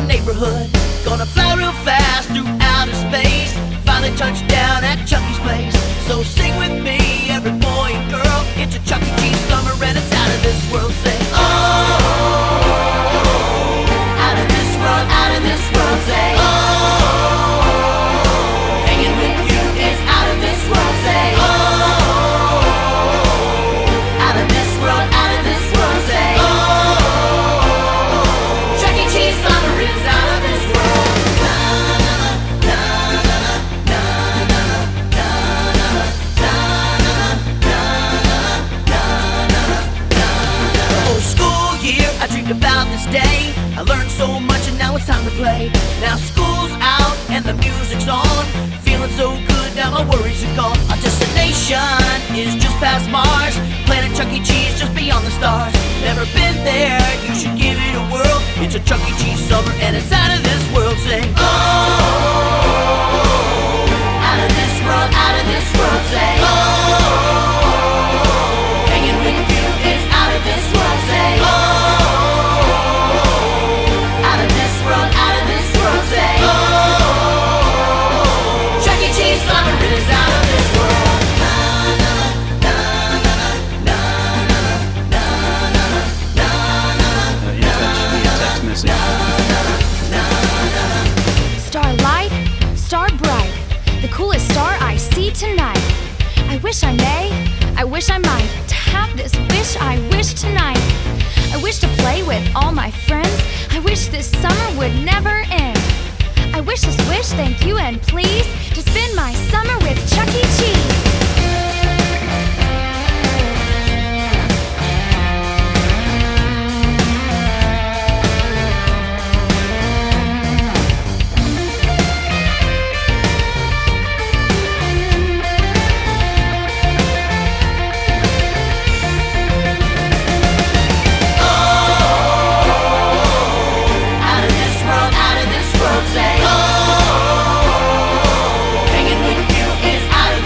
neighborhood. Gonna fly real fast through outer space. Finally touch down at Chucky's place. So sing with me, every boy and girl. It's a Chuck E. Cheese summer and it's out of this world. Say, oh, out of this world, out of this world. Say, oh, hanging with you is out of this world. Say, oh, out of this world, out of this world. Say, oh, Chuck E. Cheese summer is out of this world. I dreamed about this day. I learned so much and now it's time to play. Now school's out and the music's on. Feeling so good, now my worries are gone. Our destination is just past Mars. Planet Chuck E. Cheese just beyond the stars. Never been there, you should give it a whirl. It's a Chuck E. Cheese summer and it's out of this world. Say, oh, out of this world, out of this world. Say, oh, hanging with you is out of this world. Say, oh, Starlight, star bright, the coolest star I see tonight. I wish I may, I wish I might, to have this wish I wish tonight. I wish to play with all my friends. I wish this summer would never end. I wish this wish, thank you and please, to spend my summer with Chuck E. Cheese. Say, oh, hanging with you is out of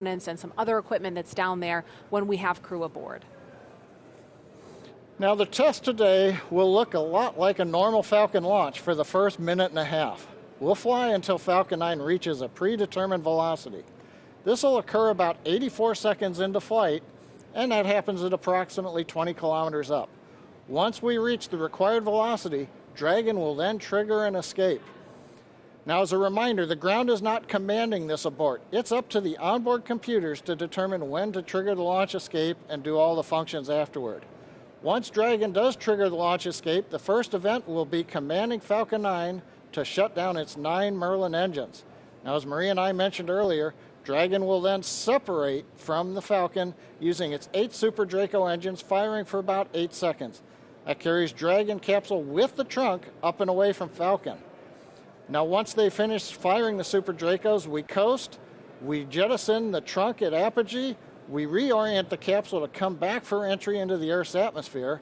and some other equipment that's down there when we have crew aboard. Now the test today will look a lot like a normal Falcon launch for the first minute and a half. We'll fly until Falcon 9 reaches a predetermined velocity. This will occur about 84 seconds into flight, and that happens at approximately 20 kilometers up. Once we reach the required velocity, Dragon will then trigger an escape. Now, as a reminder, the ground is not commanding this abort. It's up to the onboard computers to determine when to trigger the launch escape and do all the functions afterward. Once Dragon does trigger the launch escape, the first event will be commanding Falcon 9 to shut down its 9 Merlin engines. Now, as Marie and I mentioned earlier, Dragon will then separate from the Falcon using its 8 Super Draco engines, firing for about 8 seconds. That carries Dragon capsule with the trunk up and away from Falcon. Now, once they finish firing the Super Dracos, we coast, we jettison the trunk at apogee, we reorient the capsule to come back for entry into the Earth's atmosphere.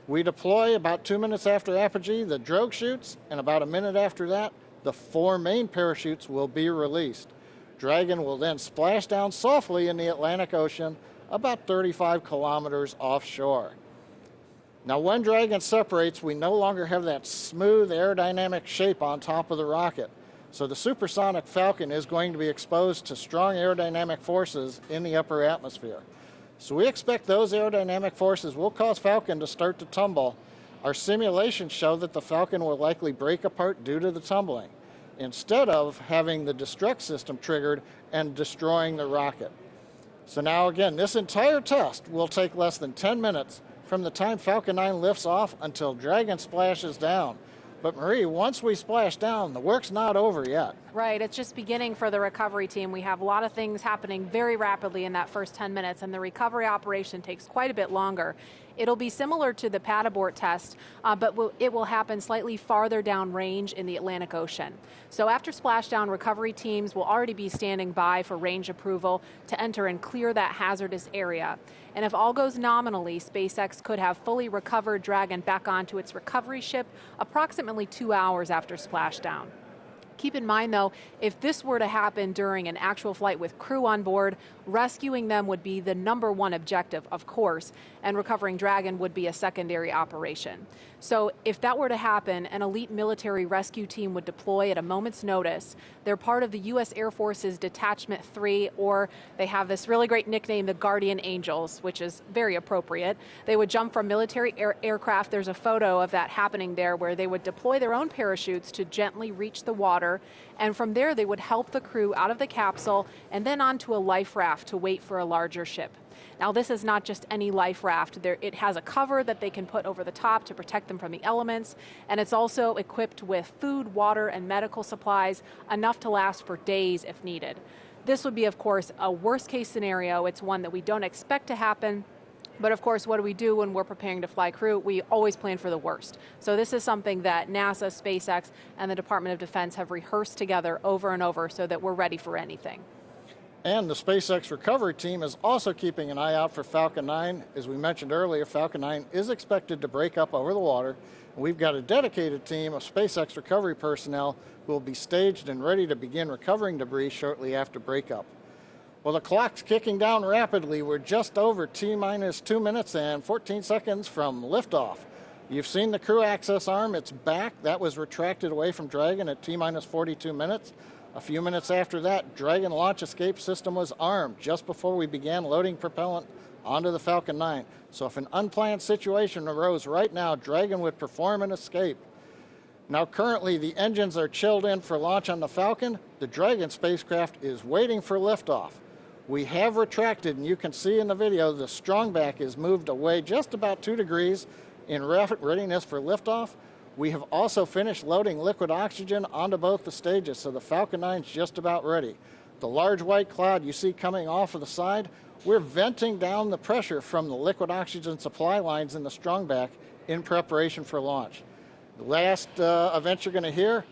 We deploy about 2 minutes after apogee the drogue chutes, and about a minute after that, the 4 main parachutes will be released. Dragon will then splash down softly in the Atlantic Ocean about 35 kilometers offshore. Now, when Dragon separates, we no longer have that smooth aerodynamic shape on top of the rocket. So the supersonic Falcon is going to be exposed to strong aerodynamic forces in the upper atmosphere. So we expect those aerodynamic forces will cause Falcon to start to tumble. Our simulations show that the Falcon will likely break apart due to the tumbling, instead of having the destruct system triggered and destroying the rocket. So now again, this entire test will take less than 10 minutes from the time Falcon 9 lifts off until Dragon splashes down. But Marie, once we splash down, the work's not over yet. Right, it's just beginning for the recovery team. We have a lot of things happening very rapidly in that first 10 minutes, and the recovery operation takes quite a bit longer. It'll be similar to the pad abort test, but it will happen slightly farther down range in the Atlantic Ocean. So after splashdown, recovery teams will already be standing by for range approval to enter and clear that hazardous area. And if all goes nominally, SpaceX could have fully recovered Dragon back onto its recovery ship approximately 2 hours after splashdown. Keep in mind, though, if this were to happen during an actual flight with crew on board, rescuing them would be the #1 objective, of course, and recovering Dragon would be a secondary operation. So if that were to happen, an elite military rescue team would deploy at a moment's notice. They're part of the U.S. Air Force's Detachment 3, or they have this really great nickname, the Guardian Angels, which is very appropriate. They would jump from military aircraft. There's a photo of that happening there, where they would deploy their own parachutes to gently reach the water, and from there they would help the crew out of the capsule and then onto a life raft to wait for a larger ship. Now, this is not just any life raft. It has a cover that they can put over the top to protect them from the elements, and it's also equipped with food, water, and medical supplies, enough to last for days if needed. This would be, of course, a worst-case scenario. It's one that we don't expect to happen. But of course, what do we do when we're preparing to fly crew? We always plan for the worst. So this is something that NASA, SpaceX, and the Department of Defense have rehearsed together over and over so that we're ready for anything. And the SpaceX recovery team is also keeping an eye out for Falcon 9. As we mentioned earlier, Falcon 9 is expected to break up over the water. And we've got a dedicated team of SpaceX recovery personnel who will be staged and ready to begin recovering debris shortly after breakup. Well, the clock's kicking down rapidly. We're just over T-minus 2 minutes and 14 seconds from liftoff. You've seen the crew access arm. It's back. That was retracted away from Dragon at T-minus 42 minutes. A few minutes after that, Dragon launch escape system was armed just before we began loading propellant onto the Falcon 9. So if an unplanned situation arose right now, Dragon would perform an escape. Now, currently, the engines are chilled in for launch on the Falcon. The Dragon spacecraft is waiting for liftoff. We have retracted, and you can see in the video the strongback is moved away just about 2 degrees in readiness for liftoff. We have also finished loading liquid oxygen onto both the stages, so the Falcon 9 is just about ready. The large white cloud you see coming off of the side, we're venting down the pressure from the liquid oxygen supply lines in the strongback in preparation for launch. The last event you're going to hear,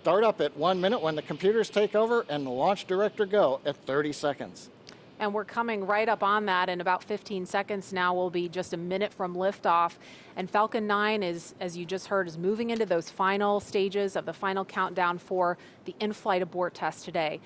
start up at 1 minute when the computers take over, and the launch director go at 30 seconds. And we're coming right up on that in about 15 seconds now. We'll be just a minute from liftoff. And Falcon 9 is, as you just heard, is moving into those final stages of the final countdown for the in-flight abort test today.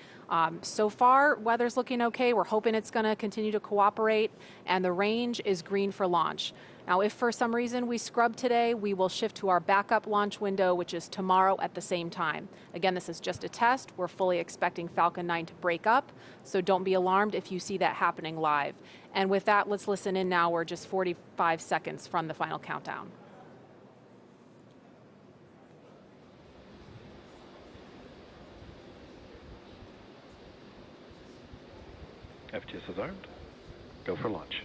So far, weather's looking okay. We're hoping it's going to continue to cooperate, and the range is green for launch. Now, if for some reason we scrub today, we will shift to our backup launch window, which is tomorrow at the same time. Again, this is just a test. We're fully expecting Falcon 9 to break up, so don't be alarmed if you see that happening live. And with that, let's listen in now. We're just 45 seconds from the final countdown. FTS is armed. Go for launch.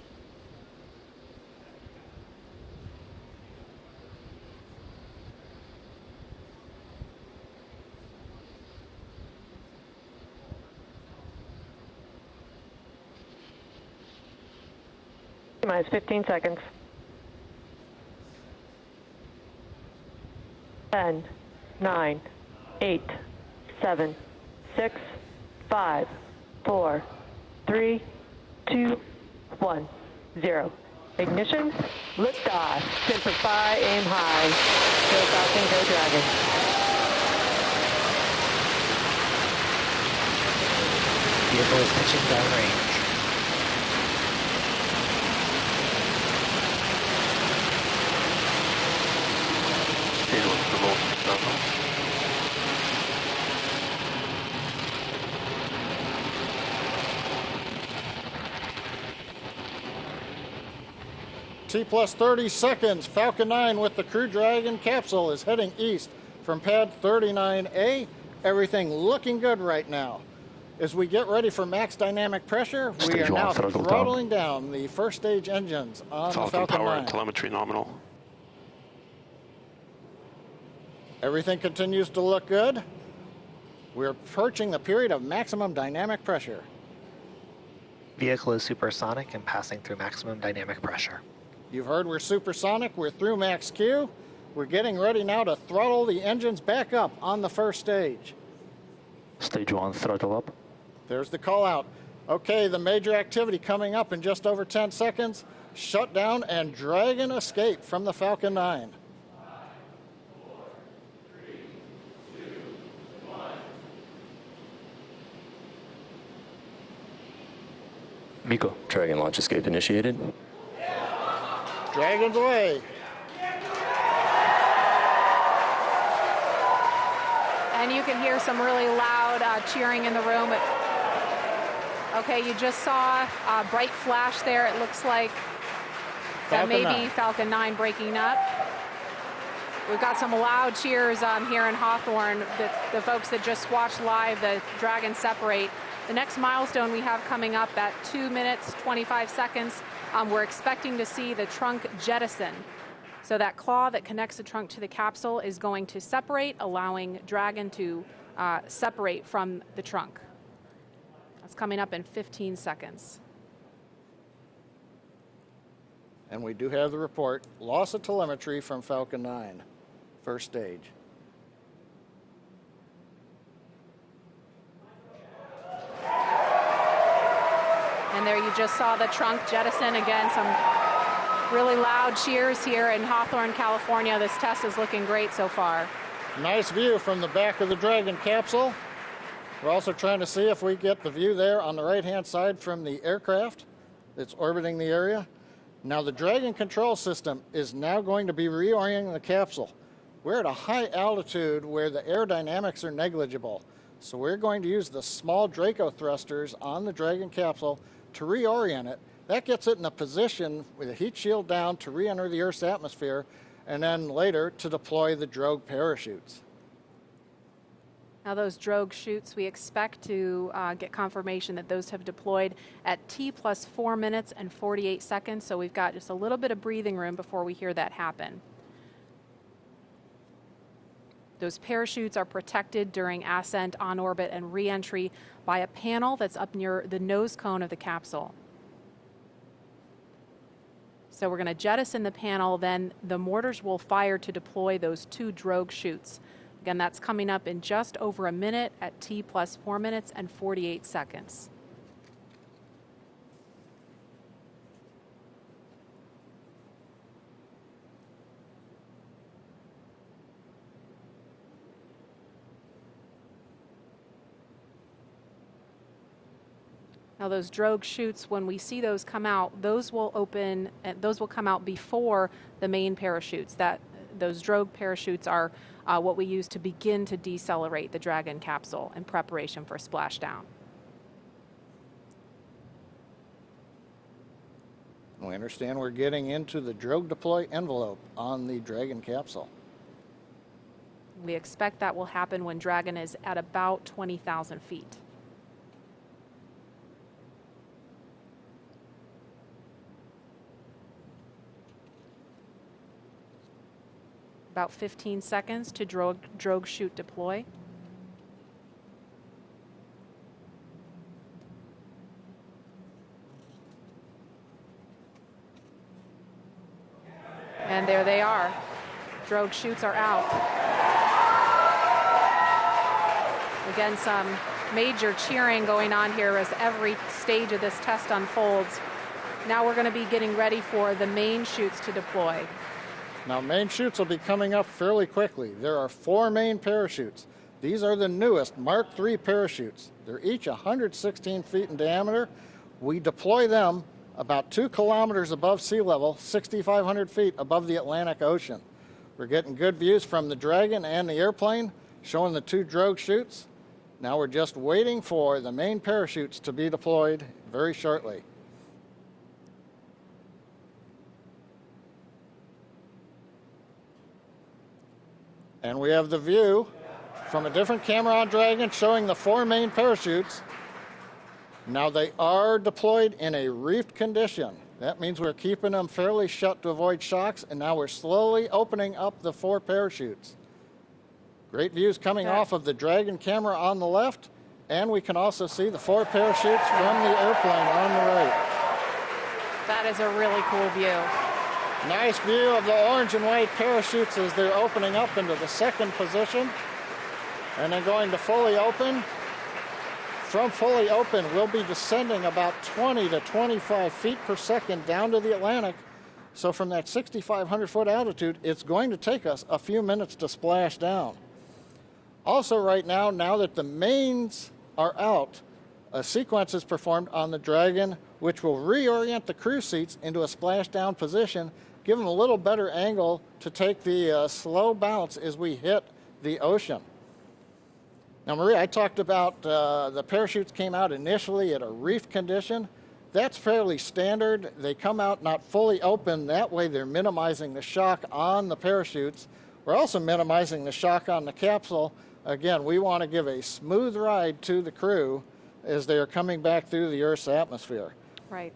Minus 15 seconds. 10, 9, 8, 7, 6, 5, 4, 3, 2, 1, 0. Ignition, liftoff. Semper Fi, aim high. Go Falcon, go Dragon. Vehicle is pitching downrange. T plus 30 seconds. Falcon 9 with the Crew Dragon capsule is heading east from pad 39A. Everything looking good right now. As we get ready for max dynamic pressure, we are now throttling down the first stage engines on the Falcon power 9. and telemetry nominal. Everything continues to look good. We're approaching the period of maximum dynamic pressure. Vehicle is supersonic and passing through maximum dynamic pressure. You've heard we're supersonic. We're through max Q. We're getting ready now to throttle the engines back up on the first stage. Stage 1, throttle up. There's the call out. Okay, the major activity coming up in just over 10 seconds. Shutdown and Dragon escape from the Falcon 9. Miko. Dragon launch escape initiated. Dragon's away. And you can hear some really loud cheering in the room. Okay, you just saw a bright flash there. It looks like that may be Falcon 9 breaking up. We've got some loud cheers here in Hawthorne. The folks that just watched live the Dragon separate. The next milestone we have coming up at 2 minutes, 25 seconds, we're expecting to see the trunk jettison. So that claw that connects the trunk to the capsule is going to separate, allowing Dragon to separate from the trunk. That's coming up in 15 seconds. And we do have the report. Loss of telemetry from Falcon 9, first stage. And there you just saw the trunk jettison. Again, some really loud cheers here in Hawthorne, California. This test is looking great so far. Nice view from the back of the Dragon capsule. We're also trying to see if we get the view there on the right-hand side from the aircraft that's orbiting the area. Now the Dragon control system is now going to be reorienting the capsule. We're at a high altitude where the aerodynamics are negligible. So we're going to use the small Draco thrusters on the Dragon capsule to reorient it. That gets it in a position with a heat shield down to re-enter the Earth's atmosphere, and then later to deploy the drogue parachutes. Now those drogue chutes, we expect to get confirmation that those have deployed at T plus 4 minutes and 48 seconds. So we've got just a little bit of breathing room before we hear that happen. Those parachutes are protected during ascent, on orbit, and re-entry by a panel that's up near the nose cone of the capsule. So we're going to jettison the panel, then the mortars will fire to deploy those 2 drogue chutes. Again, that's coming up in just over a minute at T plus 4 minutes and 48 seconds. Now those drogue chutes, when we see those come out, those will open, and those will come out before the main parachutes. Those drogue parachutes are what we use to begin to decelerate the Dragon capsule in preparation for splashdown. We understand we're getting into the drogue deploy envelope on the Dragon capsule. We expect that will happen when Dragon is at about 20,000 feet. About 15 seconds to drogue chute deploy. And there they are. Drogue chutes are out. Again, some major cheering going on here as every stage of this test unfolds. Now we're going to be getting ready for the main chutes to deploy. Now, main chutes will be coming up fairly quickly. There are 4 main parachutes. These are the newest Mark III parachutes. They're each 116 feet in diameter. We deploy them about 2 kilometers above sea level, 6,500 feet above the Atlantic Ocean. We're getting good views from the Dragon and the airplane, showing the 2 drogue chutes. Now we're just waiting for the main parachutes to be deployed very shortly. And we have the view from a different camera on Dragon showing the 4 main parachutes. Now they are deployed in a reefed condition. That means we're keeping them fairly shut to avoid shocks, and now we're slowly opening up the 4 parachutes. Great views coming off of the Dragon camera on the left, and we can also see the 4 parachutes from the airplane on the right. That is a really cool view. Nice view of the orange and white parachutes as they're opening up into the second position. And then going to fully open. From fully open, we'll be descending about 20 to 25 feet per second down to the Atlantic. So from that 6,500 foot altitude, it's going to take us a few minutes to splash down. Also right now that the mains are out, a sequence is performed on the Dragon, which will reorient the crew seats into a splashdown position, give them a little better angle to take the slow bounce as we hit the ocean. Now, Maria, I talked about the parachutes came out initially at a reef condition. That's fairly standard. They come out not fully open. That way they're minimizing the shock on the parachutes. We're also minimizing the shock on the capsule. Again, we want to give a smooth ride to the crew as they are coming back through the Earth's atmosphere. Right.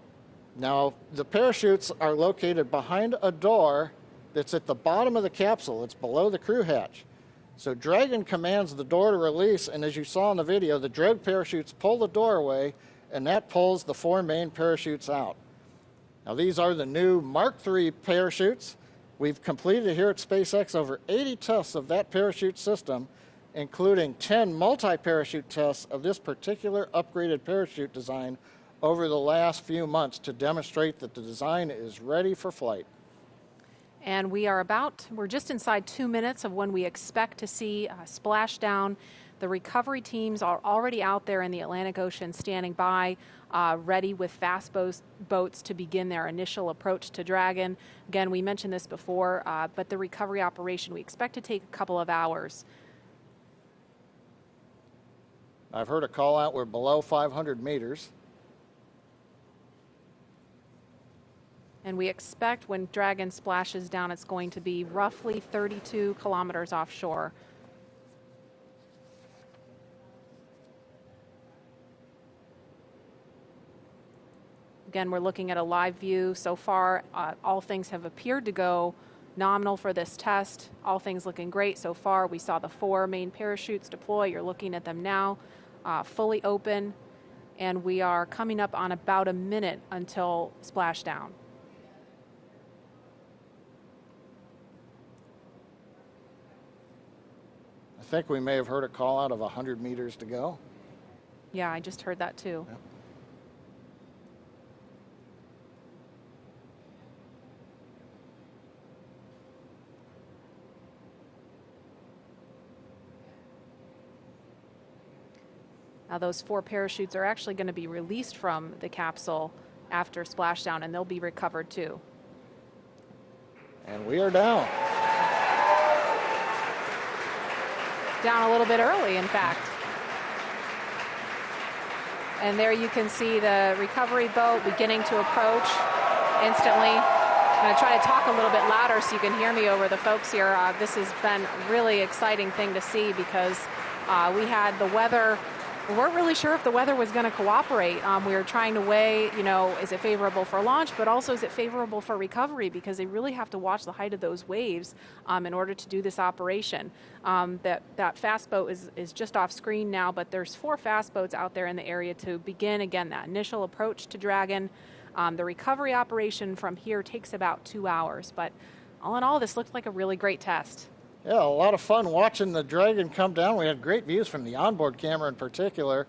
Now, the parachutes are located behind a door that's at the bottom of the capsule. It's below the crew hatch. So Dragon commands the door to release, and as you saw in the video, the drogue parachutes pull the door away, and that pulls the 4 main parachutes out. Now, these are the new Mark III parachutes. We've completed here at SpaceX over 80 tests of that parachute system, including 10 multi-parachute tests of this particular upgraded parachute design over the last few months to demonstrate that the design is ready for flight. And we're just inside 2 minutes of when we expect to see splashdown. The recovery teams are already out there in the Atlantic Ocean standing by, ready with fast boats to begin their initial approach to Dragon. Again, we mentioned this before, but the recovery operation we expect to take a couple of hours. I've heard a call out we're below 500 meters. And we expect when Dragon splashes down, it's going to be roughly 32 kilometers offshore. Again, we're looking at a live view. So far, all things have appeared to go nominal for this test. All things looking great so far. We saw the 4 main parachutes deploy. You're looking at them now, fully open. And we are coming up on about a minute until splashdown. I think we may have heard a call out of 100 meters to go. Yeah, I just heard that too. Yeah. Now those 4 parachutes are actually going to be released from the capsule after splashdown, and they'll be recovered too. And we are down. Down a little bit early, in fact. And there you can see the recovery boat beginning to approach instantly. I'm going to try to talk a little bit louder so you can hear me over the folks here. This has been a really exciting thing to see because we had the weather. We weren't really sure if the weather was going to cooperate. We were trying to weigh, is it favorable for launch, but also is it favorable for recovery, because they really have to watch the height of those waves in order to do this operation. That fast boat is just off screen now, but there's 4 fast boats out there in the area to begin, again, that initial approach to Dragon. The recovery operation from here takes about 2 hours, but all in all, this looked like a really great test. Yeah, a lot of fun watching the Dragon come down. We had great views from the onboard camera in particular.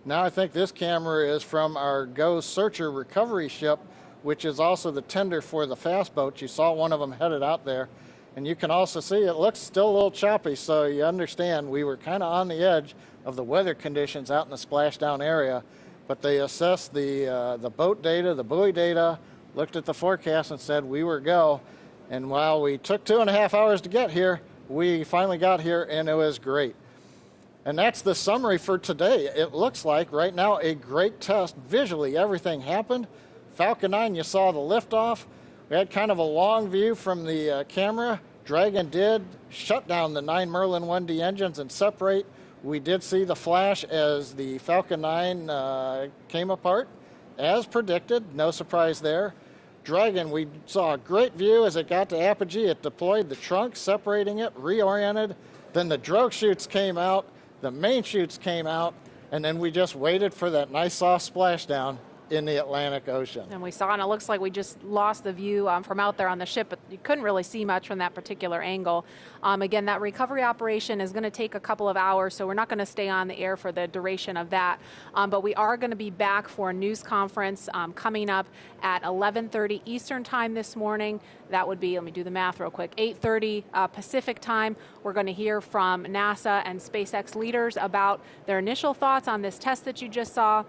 Now I think this camera is from our GO Searcher recovery ship, which is also the tender for the fast boats. You saw one of them headed out there. And you can also see it looks still a little choppy, so you understand we were kind of on the edge of the weather conditions out in the splashdown area. But they assessed the boat data, the buoy data, looked at the forecast and said we were go. And while we took 2.5 hours to get here, we finally got here and it was great. And that's the summary for today. It looks like right now a great test. Visually, everything happened. Falcon 9, you saw the liftoff. We had kind of a long view from the camera. Dragon did shut down the 9 Merlin 1D engines and separate. We did see the flash as the Falcon 9 came apart, as predicted. No surprise there. Dragon, we saw a great view as it got to apogee. It deployed the trunk, separating it, reoriented. Then the drogue chutes came out, the main chutes came out, and then we just waited for that nice soft splashdown in the Atlantic Ocean. And we saw, and it looks like we just lost the view from out there on the ship, but you couldn't really see much from that particular angle. Again, that recovery operation is going to take a couple of hours, so we're not going to stay on the air for the duration of that. But we are going to be back for a news conference coming up at 11:30 Eastern time this morning. That would be, let me do the math real quick, 8:30 Pacific time. We're going to hear from NASA and SpaceX leaders about their initial thoughts on this test that you just saw.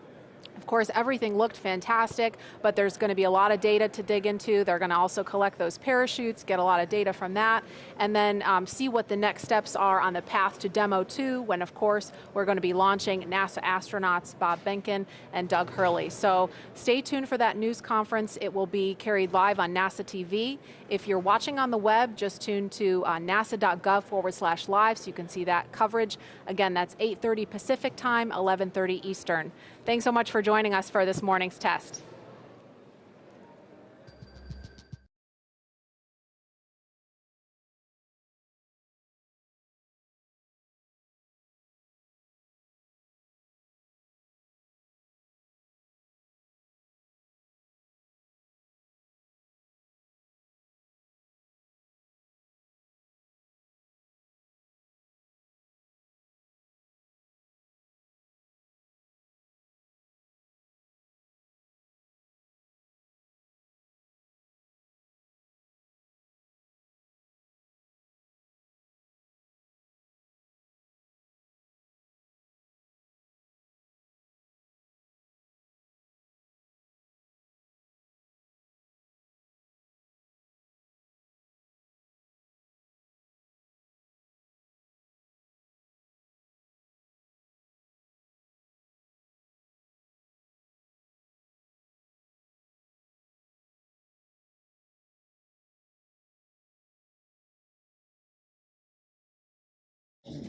Of course, everything looked fantastic, but there's going to be a lot of data to dig into. They're going to also collect those parachutes, get a lot of data from that, and then see what the next steps are on the path to Demo 2, when, of course, we're going to be launching NASA astronauts Bob Behnken and Doug Hurley. So stay tuned for that news conference. It will be carried live on NASA TV. If you're watching on the web, just tune to nasa.gov/live so you can see that coverage. Again, that's 8:30 Pacific time, 11:30 Eastern. Thanks so much for joining us for this morning's test.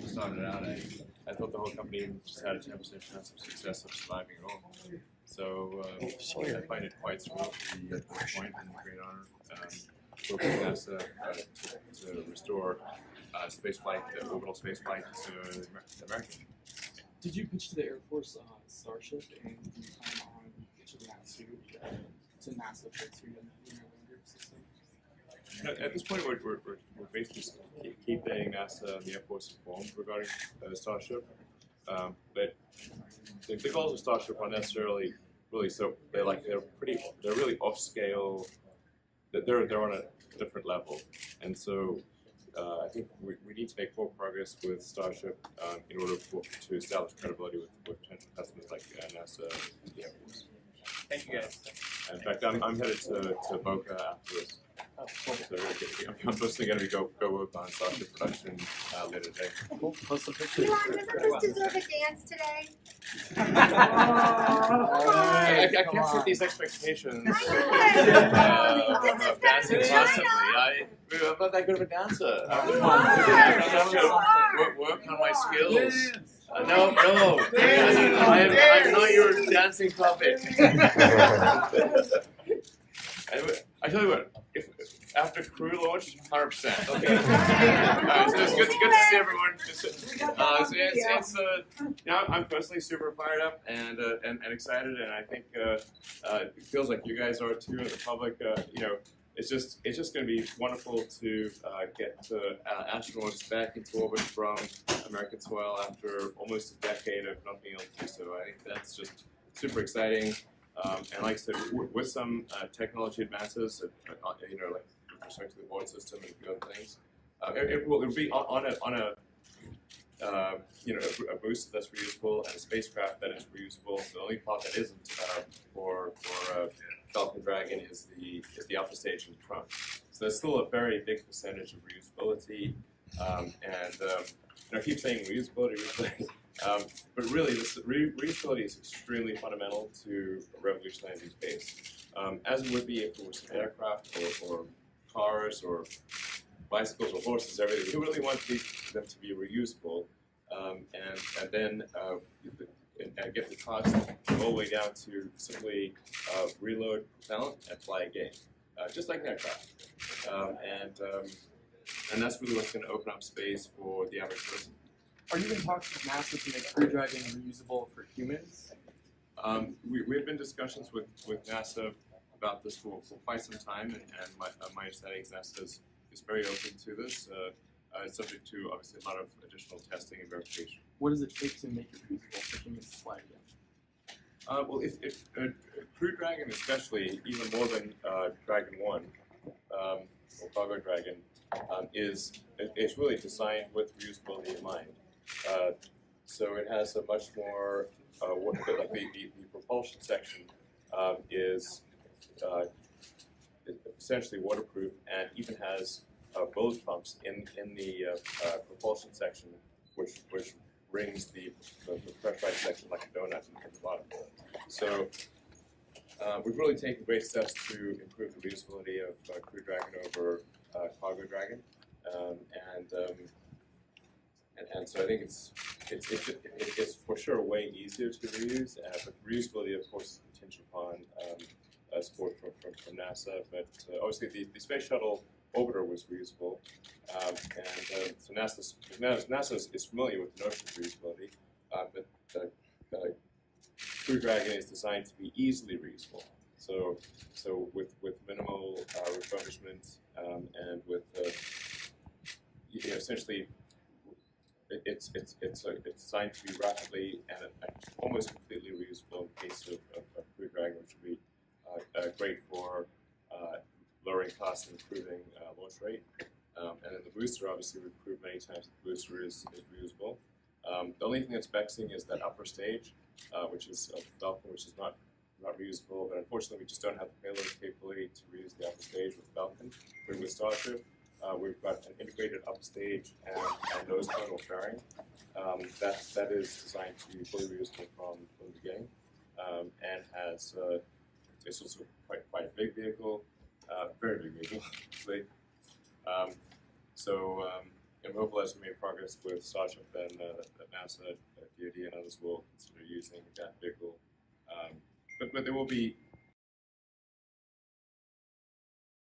Started out, I thought the whole company just had a 10% chance of success of surviving at all. So I find it quite small to be at this point, and a great honor working with NASA to restore spaceflight, orbital spaceflight to the American. Did you pitch to the Air Force Starship, and do you plan on pitching that to NASA for its lunar lander system? At this point, we're basically keeping NASA and the Air Force informed regarding Starship. But the goals of Starship are necessarily really so they're really off scale. They're on a different level, and so I think we need to make more progress with Starship in order to establish credibility with potential customers like NASA and the Air Force. Thank you, guys. In fact, I'm headed to Boca after this. Oh, cool. So I'm personally going to go work on Starship production later today. Cool. Post some pictures. Elon, doesn't this deserve a dance today? I can't set these expectations. Dancing constantly. I'm not that good of a dancer. I'm going to work on my skills. No, I'm not your dancing puppet. I tell you what, if after crew launch, 100%. Okay. So it's good to see everyone. I'm personally super fired up and excited, and I think it feels like you guys are too, and the public. It's just going to be wonderful to get astronauts back into orbit from American soil after almost a decade of not being able to do so. I think that's just super exciting. And like I said, with some technology advances, like with respect to the board system and a few other things, it will be on a booster that's reusable and a spacecraft that is reusable. The only part that isn't for Falcon Dragon is the upper stage in front. So there's still a very big percentage of reusability, I keep saying reusability. But really, this reusability is extremely fundamental to revolutionizing space, as it would be if it was an aircraft or cars or bicycles or horses, everything. We really want them to be reusable, and then get the cost all the way down to simply reload propellant and fly again, just like an aircraft. And that's really what's going to open up space for the average person. Are you in talks with NASA to make Crew Dragon reusable for humans? We've been in discussions with NASA about this for quite some time, and my understanding is NASA is very open to this. It's subject to obviously a lot of additional testing and verification. What does it take to make it reusable for humans to fly again? Well, if Crew Dragon, especially, even more than Dragon 1 or Cargo Dragon, it's really designed with reusability in mind. So it has a much more like the propulsion section is essentially waterproof and even has bulge pumps in the propulsion section, which rings the pressurized section like a donut at the bottom. So we've really taken great steps to improve the reusability of Crew Dragon over Cargo Dragon, and so I think it's for sure way easier to reuse, but reusability, of course, is contingent upon support from NASA. But obviously, the space shuttle orbiter was reusable, and so NASA is familiar with the notion of reusability, but Crew Dragon is designed to be easily reusable. So with minimal refurbishment and with essentially. It's designed to be rapidly and almost completely reusable in case of Crew Dragon, which would be great for lowering costs and improving launch rate. And then the booster, obviously, we've proved many times that the booster is reusable. The only thing that's vexing is that upper stage, which is Falcon, which is not reusable. But unfortunately, we just don't have the payload capability to reuse the upper stage with Falcon. But with Starship, we've got an integrated upstage and nose cone or fairing that is designed to be fully reusable from the beginning, and has it's also quite a big vehicle, very big vehicle, actually. I'm hopeful as we make progress with Starship, then that NASA, DoD, and others will consider using that vehicle. But there will be